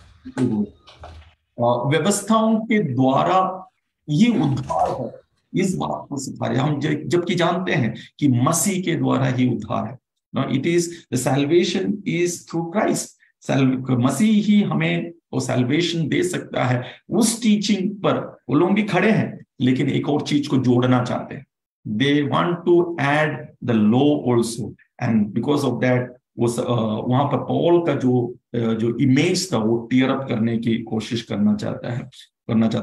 व्यवस्थाओं के द्वारा ये उद्धार है, इस बात को सिखा रहे हम, जबकि जानते हैं कि मसीह के द्वारा ही उद्धार है। No, it is the salvation is through Christ. मसीह ही हमें वो सैल्वेशन दे सकता है। उस टीचिंग पर वो लोग भी खड़े हैं, लेकिन एक और चीज को जोड़ना चाहते हैं। They want to add the law also, and because of that वो वहां पर पॉल का जो इमेज था वो टीयर अप करने की कोशिश करना चाहता है।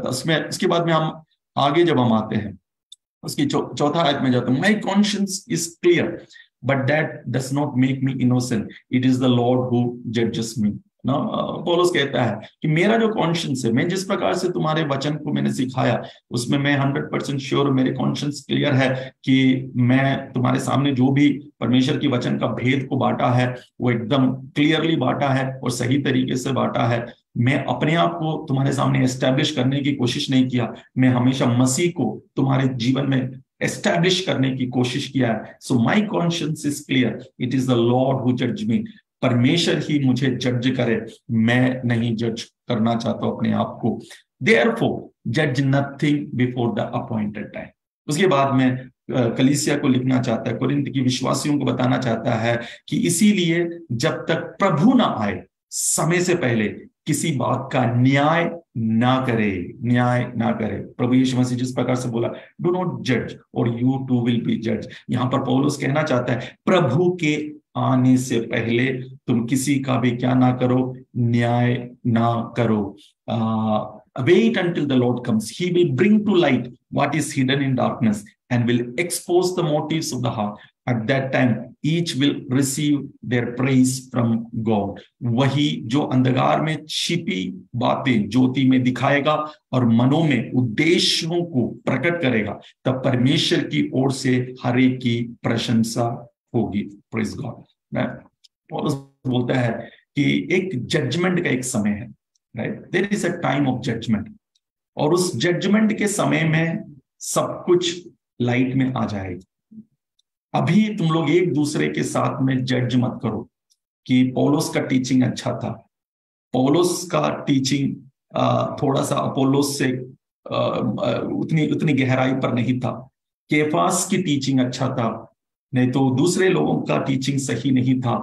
उसमें इसके बाद में हम आगे जब हम आते हैं, उसकी चौथा आयत में जाते हैं, my conscience is clear but that does not make me innocent, it is the Lord who जजेस मी। ना पौलुस कहता है कि मेरा जो कॉन्शियंस है, मैं जिस प्रकार से तुम्हारे वचन को मैंने सिखाया, उसमें मैं 100% श्योर, मेरे कॉन्शियंस क्लियर है कि मैं तुम्हारे सामने जो भी परमेश्वर की वचन का भेद को बांटा है वो एकदम क्लियरली बांटा है और सही तरीके से बांटा है। मैं अपने आप को तुम्हारे सामने एस्टैब्लिश करने की कोशिश नहीं किया, मैं हमेशा मसीह को तुम्हारे जीवन में एस्टैब्लिश करने की कोशिश किया है। So my conscience is clear, it is the Lord who जज मी। परमेश्वर ही मुझे जज करे, मैं नहीं जज करना चाहता अपने आप को। देयरफॉर जज nothing before the appointed time. उसके बाद में कलीसिया को लिखना चाहता है, कोरिन्थ की विश्वासियों को बताना चाहता है कि इसीलिए जब तक प्रभु ना आए, समय से पहले किसी बात का न्याय ना करे। प्रभु यीशु मसीह जिस प्रकार से बोला, डू नॉट जज और यू टू विल बी जज। यहां पर पौलुस कहना चाहता है, प्रभु के आने से पहले तुम किसी का भी क्या ना करो, न्याय ना करो। Wait until the Lord comes. He will bring to light what is hidden in darkness and will expose the motives of the heart. At that time, each will receive their praise from God. वही जो अंधकार में छिपी बातें ज्योति में दिखाएगा और मनों में उद्देश्यों को प्रकट करेगा, तब परमेश्वर की ओर से हर एक की प्रशंसा होगी। Praise God. पौलुस बोलता है कि एक जजमेंट का एक समय है, right? There is a time of judgement, और उस जजमेंट के समय में सब कुछ लाइट में आ जाएगा। अभी तुम लोग एक दूसरे के साथ में जज मत करो कि पौलुस का टीचिंग अच्छा था, पौलुस का टीचिंग थोड़ा सा अपोलोस से उतनी गहराई पर नहीं था, केफास की टीचिंग अच्छा था, नहीं तो दूसरे लोगों का टीचिंग सही नहीं था।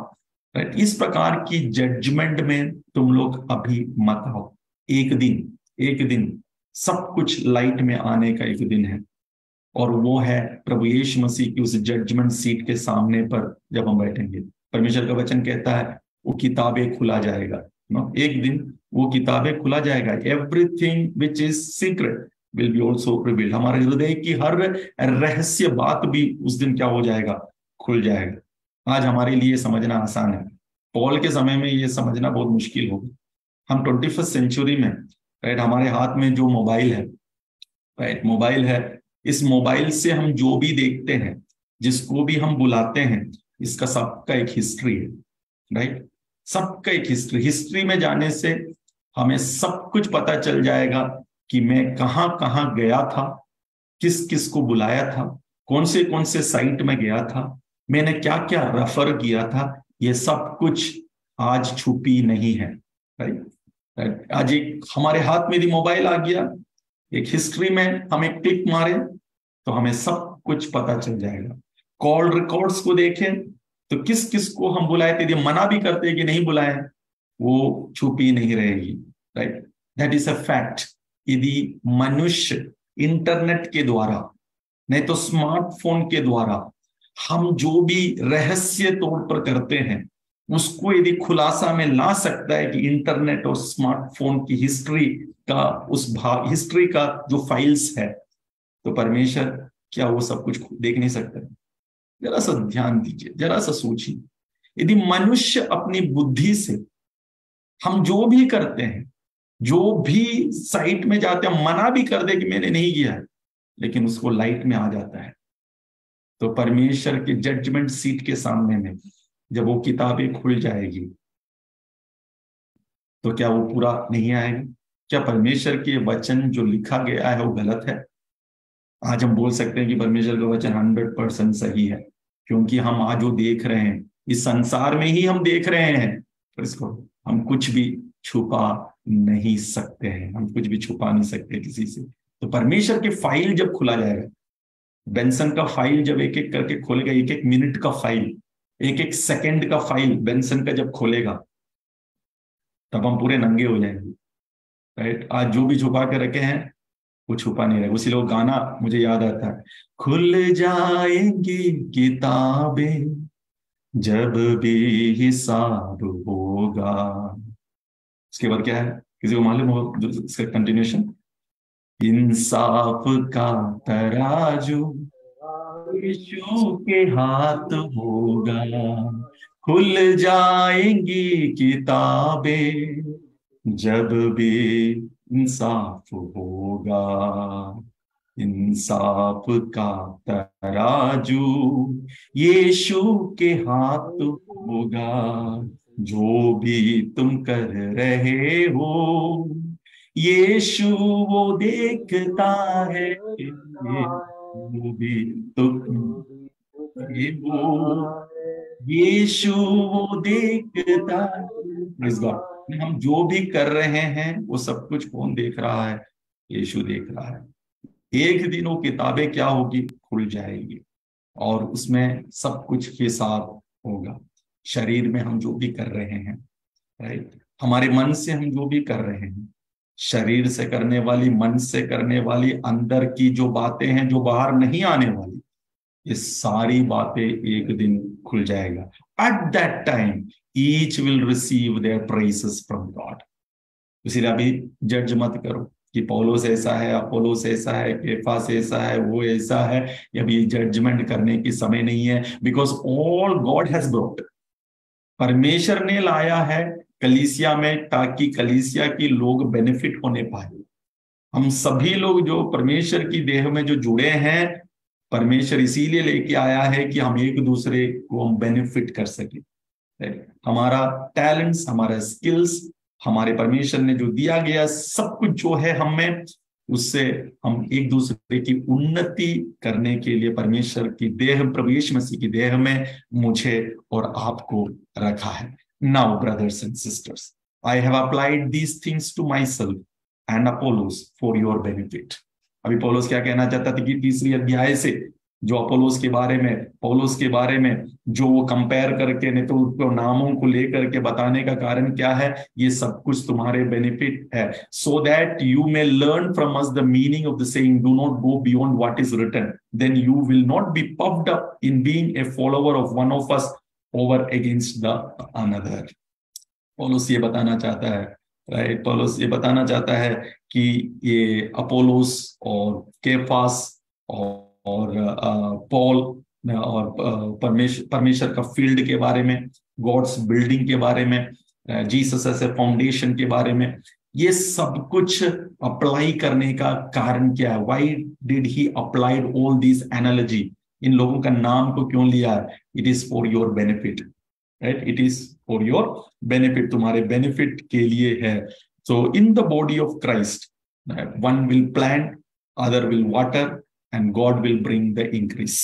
राइट? इस प्रकार की जजमेंट में तुम लोग अभी मत आओ। एक दिन सब कुछ लाइट में आने का एक दिन है, और वो है प्रभु यीशु मसीह की उस जजमेंट सीट के सामने पर जब हम बैठेंगे। परमेश्वर का वचन कहता है वो किताबें खुला जाएगा। एक दिन वो किताबें खुला जाएगा। Everything which is secret will be also revealed. हमारे हृदय की हर रहस्य बात भी उस दिन क्या हो जाएगा, खुल जाएगा। आज हमारे लिए समझना आसान है, पॉल के समय में ये समझना बहुत मुश्किल होगा। हम 21st सेंचुरी में, राइट, हमारे हाथ में जो मोबाइल है, राइट, मोबाइल है, इस मोबाइल से हम जो भी देखते हैं, जिसको भी हम बुलाते हैं, इसका सबका एक हिस्ट्री है, राइट? सबका एक हिस्ट्री में जाने से हमें सब कुछ पता चल जाएगा कि मैं कहाँ कहाँ गया था, किस किस को बुलाया था, कौन से साइट में गया था, मैंने क्या क्या रेफर किया था। ये सब कुछ आज छुपी नहीं है। राइट, आज एक हमारे हाथ में भी मोबाइल आ गया, एक हिस्ट्री में हम एक क्लिक मारे तो हमें सब कुछ पता चल जाएगा। कॉल रिकॉर्ड्स को देखें तो किस किस को हम बुलाए थे, यदि मना भी करते कि नहीं बुलाए, वो छुपी नहीं रहेगी। Right, that is a fact. यदि मनुष्य इंटरनेट के द्वारा, नहीं तो स्मार्टफोन के द्वारा हम जो भी रहस्य तौर पर करते हैं उसको यदि खुलासा में ला सकता है कि इंटरनेट और स्मार्टफोन की हिस्ट्री का उस भाग, हिस्ट्री का जो फाइल्स है, तो परमेश्वर क्या वो सब कुछ देख नहीं सकता? जरा सा ध्यान दीजिए, जरा सा सोचिए। यदि मनुष्य अपनी बुद्धि से हम जो भी करते हैं, जो भी साइट में जाते हैं, मना भी कर दे कि मैंने नहीं किया है, लेकिन उसको लाइट में आ जाता है, तो परमेश्वर के जजमेंट सीट के सामने में जब वो किताबें खुल जाएगी तो क्या वो पूरा नहीं आएगा? क्या परमेश्वर के वचन जो लिखा गया है वो गलत है? आज हम बोल सकते हैं कि परमेश्वर का वचन 100% सही है, क्योंकि हम आज जो देख रहे हैं इस संसार में ही हम देख रहे हैं, तो इसको हम कुछ भी छुपा नहीं सकते हैं, हम कुछ भी छुपा नहीं सकते किसी से। तो परमेश्वर के फाइल जब खुला जाएगा, बेंसन का फाइल जब एक एक करके खोलेगा, एक एक मिनट का फाइल, एक एक सेकंड का फाइल बेंसन का जब खोलेगा, तब हम पूरे नंगे हो जाएंगे। राइट, आज जो भी छुपा के रखे हैं वो छुपा नहीं रहेगा। उसी लोग गाना मुझे याद आता है, खुल जाएंगी किताबें जब भी हिसाब होगा। उसके बाद क्या है, किसी को मालूम हो इसका कंटिन्यूशन? इंसाफ का तराजू यीशु के हाथ होगा, खुल जाएंगी किताबें जब भी इंसाफ होगा। इंसाफ का तराजू यीशु के हाथ होगा, जो भी तुम कर रहे हो यीशु वो देखता है, वो भी तुम वो यीशु वो देखता है। इस बार हम जो भी कर रहे हैं वो सब कुछ कौन देख रहा है? यीशु देख रहा है। एक दिन वो किताबें क्या होगी? खुल जाएगी और उसमें सब कुछ हिसाब होगा। शरीर में हम जो भी कर रहे हैं, राइट, हमारे मन से हम जो भी कर रहे हैं, शरीर से करने वाली, मन से करने वाली, अंदर की जो बातें हैं जो बाहर नहीं आने वाली, ये सारी बातें एक दिन खुल जाएगा। At that time each will receive there praises from God. इसलिए अभी जज मत करो कि पौलोस ऐसा है, अपोलोस ऐसा है, केफास ऐसा है, वो ऐसा है। अभी जजमेंट करने की समय नहीं है, because all God has brought, परमेश्वर ने लाया है कलीसिया में, ताकि कलीसिया की लोग बेनिफिट होने पाए। हम सभी लोग जो परमेश्वर की देह में जो जुड़े हैं, परमेश्वर इसीलिए लेके आया है कि हम एक दूसरे को हम बेनिफिट कर सके। हमारा टैलेंट्स, हमारा स्किल्स, हमारे परमेश्वर ने जो दिया गया सब कुछ जो है हम में, उससे हम एक दूसरे की उन्नति करने के लिए परमेश्वर की देह, प्रभु यीशु मसीह की देह में मुझे और आपको रखा है। Now brothers and sisters, I have applied these things to myself and Apollos for your benefit. अभी पौलुस क्या कहना चाहता था कि तीसरी अध्याय से जो अपोलोस के बारे में, पौलुस के बारे में जो वो कंपेयर करके, नहीं तो उसको नामों को लेकर के बताने का कारण क्या है? ये सब कुछ तुम्हारे बेनिफिट है, so that you may learn from us the meaning of the saying, do not go beyond what is written, then you will not be puffed up in being a follower of one of us over against the another. पौलुस ये बताना चाहता है, राइट, पौलुस ये बताना चाहता है कि ये अपोलोस और केफास और पॉल और परमेश्वर का फील्ड के बारे में, गॉड्स बिल्डिंग के बारे में, जीसस एज ए फाउंडेशन के बारे में, ये सब कुछ अप्लाई करने का कारण क्या है? Why did he applied all this analogy? इन लोगों का नाम को क्यों लिया? It is for your benefit. Right, it is for your benefit, तुम्हारे बेनिफिट के लिए है। So in the body of Christ, one will plant, other will water, and God will bring the increase,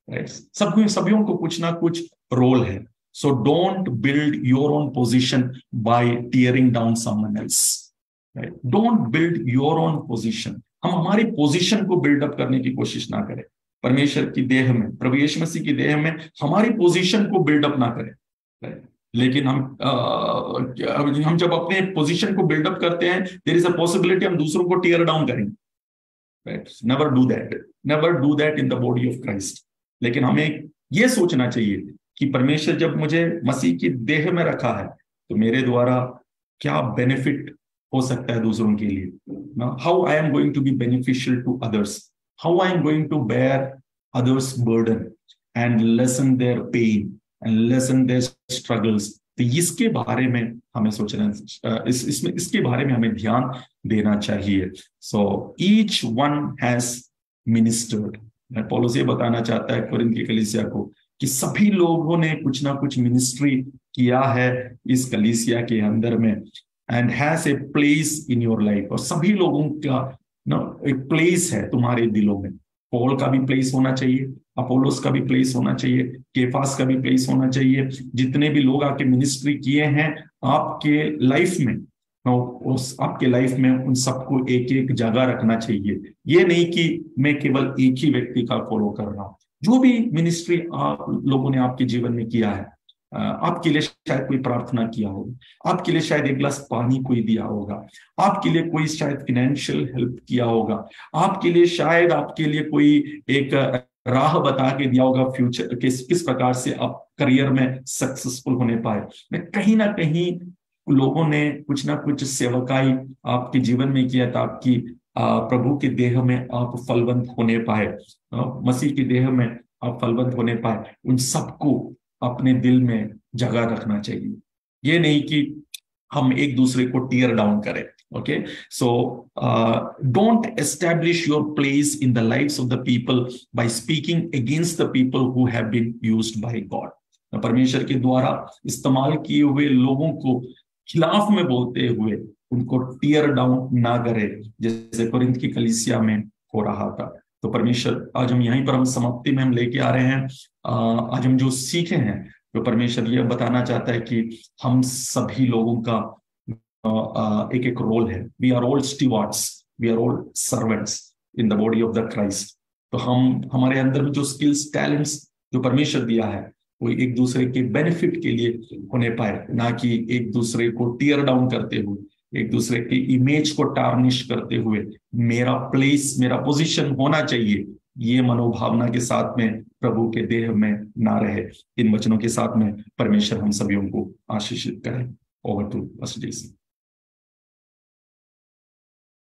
right. सभी को कुछ ना कुछ रोल है। So don't build your own position by tearing down someone else, right. Don't build your own position. हम हमारी पोजीशन को बिल्डअप करने की कोशिश ना करें। परमेश्वर की देह में, प्रभु यीशु मसीह की देह में हमारी पोजीशन को बिल्डअप ना करें। लेकिन हम जब अपने पोजीशन को बिल्डअप करते हैं, देयर इज अ पॉसिबिलिटी हम दूसरों को टीयर डाउन करेंगे। Right, never do that, never do that in the body of Christ. लेकिन हमें यह सोचना चाहिए कि परमेश्वर जब मुझे मसीह की देह में रखा है, तो मेरे द्वारा क्या बेनिफिट हो सकता है दूसरों के लिए। How I am going to be beneficial to others, how I am going to bear others burden and lessen their pain and lessen their struggles. तो इसके बारे में हमें सोचना, इसके बारे में हमें ध्यान देना चाहिए। So each one has ministered. पौलुस ये बताना चाहता है कोरिन्थ की कलीसिया को कि सभी लोगों ने कुछ ना कुछ मिनिस्ट्री किया है इस कलीसिया के अंदर में, and has a place in your life. और सभी लोगों का एक प्लेस है तुम्हारे दिलों में। पौल का भी प्लेस होना चाहिए, अपोलोस का भी प्लेस होना चाहिए, केफास का भी प्लेस होना चाहिए। जितने भी लोग आके मिनिस्ट्री किए हैं आपके लाइफ में, उस आपके लाइफ में उन सबको एक एक जगह रखना चाहिए। ये नहीं कि मैं केवल एक ही व्यक्ति का फॉलो कर रहा हूं। जो भी मिनिस्ट्री आप लोगों ने आपके जीवन में किया है, आपके लिए शायद कोई प्रार्थना किया होगा, आपके लिए शायद एक गिलास पानी कोई दिया होगा, आपके लिए कोई शायद फाइनेंशियल हेल्प किया होगा, आपके लिए शायद आपके लिए कोई एक राह बता के दिया होगा फ्यूचर किस प्रकार से आप करियर में सक्सेसफुल होने पाए। मैं कहीं ना कहीं लोगों ने कुछ ना कुछ सेवकाई आपके जीवन में किया था, आपकी प्रभु के देह में आप फलवंत होने पाए, मसीह की देह में आप फलवंत होने पाए। उन सबको अपने दिल में जगह रखना चाहिए। ये नहीं कि हम एक दूसरे को टीयर डाउन करें। Okay, so don't establish your place in the lives of the people by speaking against the people who have been used by God. परमेश्वर के द्वारा इस्तेमाल किए हुए लोगों को खिलाफ में बोलते हुए उनको टीयर डाउन ना करे, जैसे कोरिन्थ की कलीसिया में हो रहा था। तो परमेश्वर आज हम यहीं पर हम समाप्ति में हम लेके आ रहे हैं। आज हम जो सीखे हैं, तो परमेश्वर यह बताना चाहता है कि हम सभी लोगों का एक एक रोल है। We are all stewards, we are all servants in the body of the Christ. तो हमारे अंदर में जो स्किल्स टैलेंट्स जो परमेश्वर दिया है, वो एक दूसरे के बेनिफिट के लिए होने पाए, ना कि एक दूसरे को टीयर डाउन करते हुए, एक दूसरे की इमेज को टार्निश करते हुए। मेरा प्लेस, मेरा पोजीशन होना चाहिए, ये मनोभावना के साथ में प्रभु के देह में ना रहे। इन वचनों के साथ में परमेश्वर हम सभी को आशीषित करें। Over to pastor Jason.